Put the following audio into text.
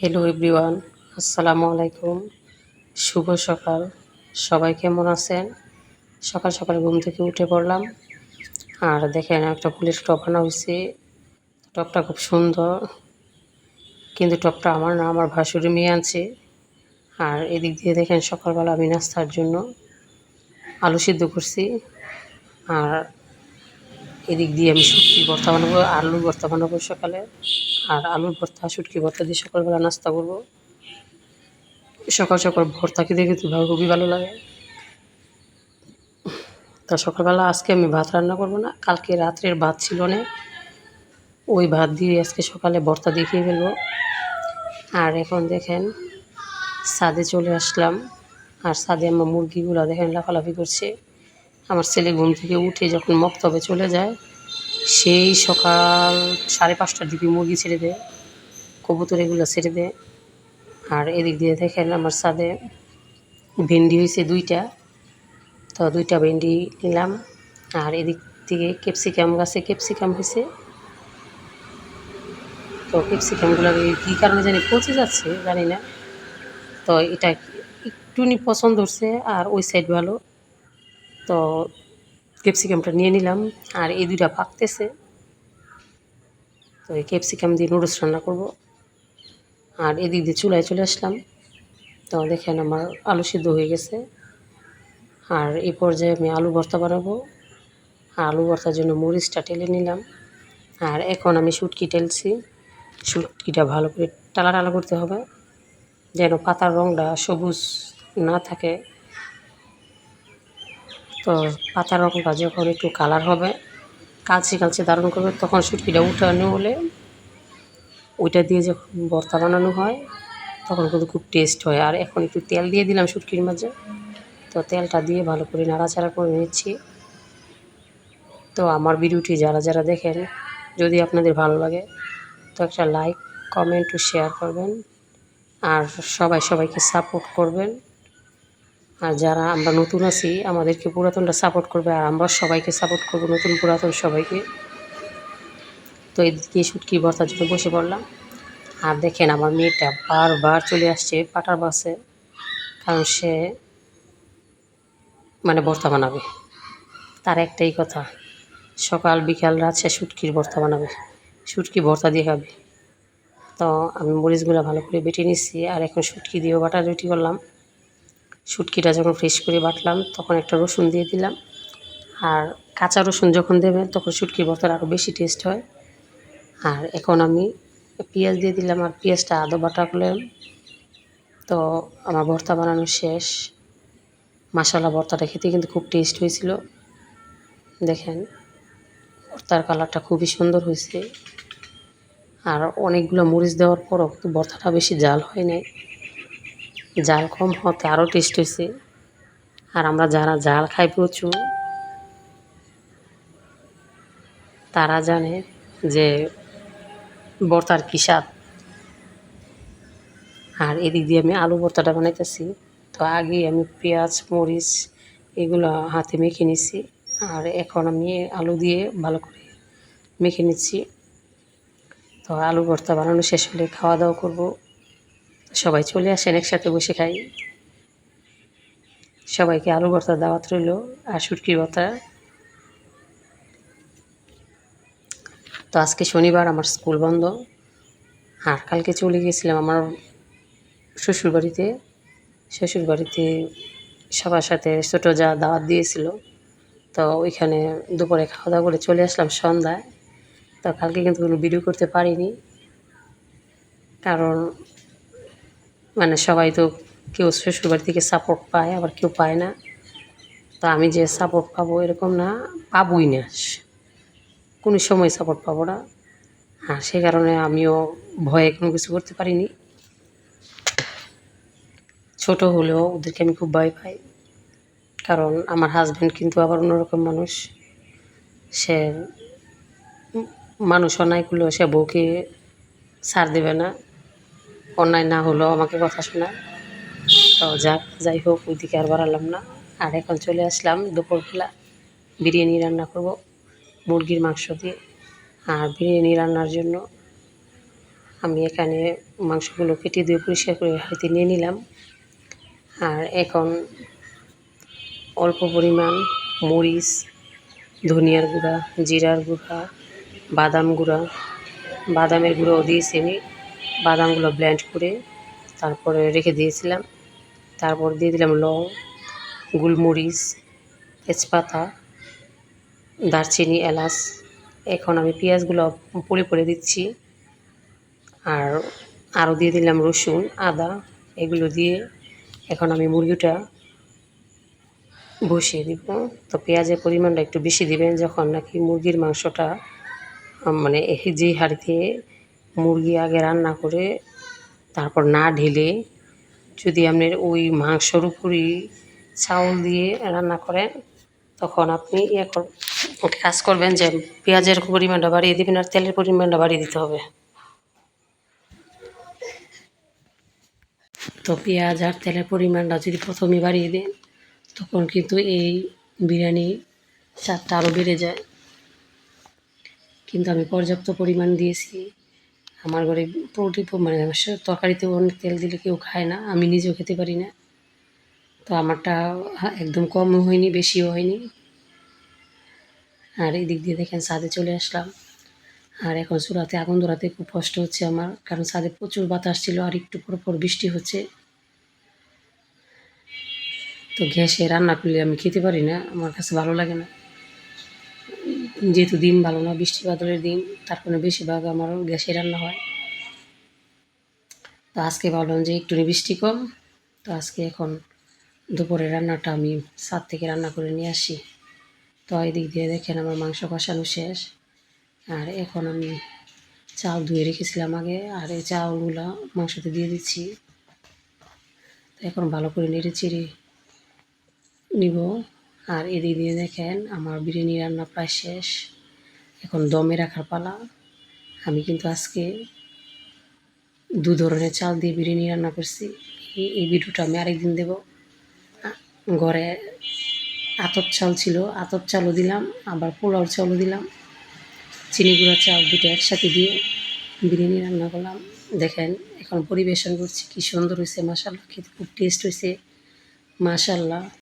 Hello everyone, আসসালামু আলাইকুম। শুভ সকাল। সবাই কেমন আছেন? সকাল সকাল ঘুম থেকে উঠে পড়লাম। আর দেখেন একটা ফুলের টব আনা হয়েছে। টবটা খুব সুন্দর, কিন্তু টবটা আমার না, আমার ভাসুরের মেয়ে আনছে। আর এদিক দিয়ে দেখেন সকালবেলা আমি নাস্তার জন্য আলু সিদ্ধ করছি। আর এদিক দিয়ে আমি শুটকি ভর্তা বানাবো, আলুর ভর্তা বানাবো সকালে। আর আলুর ভর্তা শুটকি ভর্তা দিয়ে সকালবেলা নাস্তা করবো। সকাল সকাল ভর্তা খেতে কিন্তু খুবই ভালো লাগে। তা সকালবেলা আজকে আমি ভাত রান্না করব না, কালকে রাত্রের ভাত ছিল অনেক, ওই ভাত দিয়ে আজকে সকালে ভর্তা দিয়ে খেয়ে ফেলবো। আর এখন দেখেন ছাদে চলে আসলাম। আর ছাদে আমার মুরগিগুলো দেখেন লাফালাফি করছে। আমার ছেলে ঘুম থেকে উঠে যখন মক্তবে চলে যায়, সেই সকাল 5:30টার দিকে মুরগি ছেড়ে দেয়, কবুতর এগুলো ছেড়ে দেয়। আর এদিক দিয়ে দেখেন আমার ছাদে ভেন্ডি হয়েছে 2টা, তো 2টা ভেন্ডি নিলাম। আর এদিক থেকে ক্যাপসিকাম গাছে ক্যাপসিকাম হয়েছে, তো ক্যাপসিকামগুলো কী কারণে জানি পচে যাচ্ছে জানি না। তো এটা একটুনি পছন্দ হচ্ছে, আর ওই সাইড ভালো, তো ক্যাপসিকামটা নিয়ে নিলাম। আর এই 2টা পাকতেছে, তো এই ক্যাপসিকাম দিয়ে নুডলস রান্না করব। আর এদিক দিয়ে চুলায় চলে আসলাম। তো দেখেন আমার আলু সিদ্ধ হয়ে গেছে। আর এই পর্যায়ে আমি আলু ভর্তা বানাবো। আর আলু ভর্তার জন্য মরিচটা টেলে নিলাম। আর এখন আমি শুটকি টেলছি। শুটকিটা ভালো করে টালা টালা করতে হবে, যেন পাতার রঙটা সবুজ না থাকে। তো পাতার রঙটা যখন একটু কালার হবে, কালচে কালচে দারুণ করবে, তখন শুটকিটা উঠানো হলে ওইটা দিয়ে যখন ভর্তা বানানো হয় তখন কিন্তু খুব টেস্ট হয়। আর এখন একটু তেল দিয়ে দিলাম শুটকির মাঝে, তো তেলটা দিয়ে ভালো করে নাড়াচাড়া করে নিচ্ছি। তো আমার ভিডিওটি যারা যারা দেখেন, যদি আপনাদের ভালো লাগে তো একটা লাইক, কমেন্ট ও শেয়ার করবেন। আর সবাই সবাইকে সাপোর্ট করবেন। আর যারা আমরা নতুন আছি আমাদেরকে পুরাতনরা সাপোর্ট করবে, আর আমরা সবাইকে সাপোর্ট করবো, নতুন পুরাতন সবাইকে। তো এদিকে শুটকি ভর্তার জন্য বসে পড়লাম। আর দেখেন আমার মেয়েটা বারবার চলে আসছে পাটার বাসে, কারণ সে ভর্তা বানাবে। তার একটাই কথা, সকাল বিকাল রাত সে শুটকির ভর্তা বানাবে, শুটকি ভর্তা দিয়ে খাবে। তো আমি মরিচগুলো ভালো করে বেটে নিচ্ছি। আর এখন শুটকি দিয়েও বাটা রুটি করলাম। শুটকিটা যখন ফ্রেশ করে বাটলাম তখন একটা রসুন দিয়ে দিলাম। আর কাঁচা রসুন যখন দেবেন তখন শুটকির ভর্তার আরও বেশি টেস্ট হয়। আর এখন আমি পেঁয়াজ দিয়ে দিলাম, আর পেঁয়াজটা আদা বাটা করলাম। তো আমার ভর্তা বানানো শেষ। মাশাআল্লাহ, ভর্তাটা খেতে কিন্তু খুব টেস্ট হয়েছিল। দেখেন ভর্তার কালারটা খুবই সুন্দর হয়েছে। আর অনেকগুলো মরিচ দেওয়ার পরও কিন্তু ভর্তাটা বেশি জাল হয় নাই, জাল কম হতে আরও টেস্ট হয়েছে। আর আমরা যারা জাল খাই প্রচুর, তারা জানে যে ভর্তার কী স্বাদ। আর এদিক দিয়ে আমি আলু ভর্তাটা বানাইতেছি। তো আগে আমি পেঁয়াজ মরিচ এগুলো হাতে মেখে নিচ্ছি। আর এখন আমি আলু দিয়ে ভালো করে মেখে নিচ্ছি। তো আলু ভর্তা বানানো শেষ হলে খাওয়া দাওয়া করব। সবাই চলে আসেন, একসাথে বসে খাই। সবাইকে আলু ভর্তার দাওয়াত রইল, আর শুটকির ভর্তা। তো আজকে শনিবার, আমার স্কুল বন্ধ। আর কালকে চলে গিয়েছিলাম আমার শ্বশুরবাড়িতে। শ্বশুরবাড়িতে সবার সাথে ছোটো যা দাওয়াত দিয়েছিল, তো ওইখানে দুপুরে খাওয়া দাওয়া করে চলে আসলাম সন্ধ্যায়। তো কালকে কিন্তু কোনো ভিডিও করতে পারিনি, কারণ সবাই তো কেউ শ্বশুরবাড়ি থেকে সাপোর্ট পায়, আবার কেউ পায় না। তো আমি যে সাপোর্ট পাবো এরকম না, পাবোই না, কোনো সময় সাপোর্ট পাবো না। হ্যাঁ, সে কারণে আমিও ভয়ে কোনো কিছু করতে পারিনি। ছোট হলেও ওদেরকে আমি খুব ভয় পাই, কারণ আমার হাজব্যান্ড কিন্তু আবার অন্যরকম মানুষ। সে মানুষ অন্যায় করলেও সে বউকে ছাড় দেবে না, অন্যায় না হলেও আমাকে কথা শোনায়। তো যাই হোক, ওইদিকে আর বাড়ালাম না। আর এখন চলে আসলাম দুপুরবেলা বিরিয়ানি রান্না করব মুরগির মাংস দিয়ে। আর বিরিয়ানি রান্নার জন্য আমি এখানে মাংসগুলো কেটে দিয়ে পরিষ্কার করে হাঁড়িতে নিয়ে নিলাম। আর এখন অল্প পরিমাণ মরিচ, ধনিয়ার গুঁড়া, জিরার গুঁড়া, বাদামের গুঁড়োও দিয়েছি আমি। বাদামগুলো ব্লেন্ড করে তারপরে রেখে দিয়েছিলাম। তারপর দিয়ে দিলাম লং, গোলমরিচ, তেজপাতা, দারচিনি, এলাচ। এখন আমি পেঁয়াজগুলো পরে দিচ্ছি। আর আরও দিয়ে দিলাম রসুন, আদা, এগুলো দিয়ে এখন আমি মুরগিটা বসিয়ে দিব। তো পেঁয়াজের পরিমাণটা একটু বেশি দিবেন যখন নাকি মুরগির মাংসটা মানে যে হাঁড়িতে মুরগি আগে রান্না করে তারপর না ঢেলে যদি আপনার ওই মাংসর উপরই চাউল দিয়ে রান্না করেন, তখন আপনি কাজ করবেন যে পেঁয়াজের পরিমাণটা বাড়িয়ে দেবেন আর তেলের পরিমাণটা বাড়িয়ে দিতে হবে। তো পেঁয়াজ আর তেলের পরিমাণটা যদি প্রথমে বাড়িয়ে দেন, তখন কিন্তু এই বিরিয়ানির স্বাদটা আরও বেড়ে যায়। কিন্তু আমি পর্যাপ্ত পরিমাণ দিয়েছি। আমার ঘরে মানে তরকারিতে অনেক তেল দিলে কেউ খায় না, আমি নিজেও খেতে পারি না। তো আমারটা একদম কমও হয়নি, বেশিও হয়নি। আর এদিক দিয়ে দেখেন ছাদে চলে আসলাম। আর এখন চুলাতে আগুন ধরাতে খুব কষ্ট হচ্ছে আমার, কারণ ছাদে প্রচুর বাতাস ছিল আর একটু পর বৃষ্টি হচ্ছে। তো গ্যাসে রান্না করলে আমি খেতে পারি না, আমার কাছে ভালো লাগে না। যেহেতু দিন ভালো না, বৃষ্টি বাদলের দিন, তার কারণে বেশিরভাগ আমার গ্যাসে রান্না হয়। তো আজকে ভাবলাম যে একটু বৃষ্টি কম, তো আজকে এখন দুপুরের রান্নাটা আমি ছাদ থেকে রান্না করে নিয়ে আসি। তো এদিক দিয়ে দেখেন আমার মাংস কষানো শেষ। আর এখন আমি চাল ধুয়ে রেখেছিলাম আগে, আর এই চাউলগুলো মাংসতে দিয়ে দিচ্ছি। তো এখন ভালো করে নেড়ে চেড়ে নিব। আর এদিক দিয়ে দেখেন আমার বিরিয়ানি রান্না প্রায় শেষ, এখন দমে রাখার পালা। আমি কিন্তু আজকে 2 ধরনের চাল দিয়ে বিরিয়ানি রান্না করছি। এই ভিডিওটা আমি আরেকদিন দেব। ঘরে আতপ চাল ছিল, আতপ চালও দিলাম, আবার পোলাওর চালও দিলাম, চিনি গুঁড়া চাল দুটো একসাথে দিয়ে বিরিয়ানি রান্না করলাম। দেখেন এখন পরিবেশন করছি, কী সুন্দর হয়েছে মাশাআল্লাহ, খেতে খুব টেস্ট হয়েছে মাশাআল্লাহ।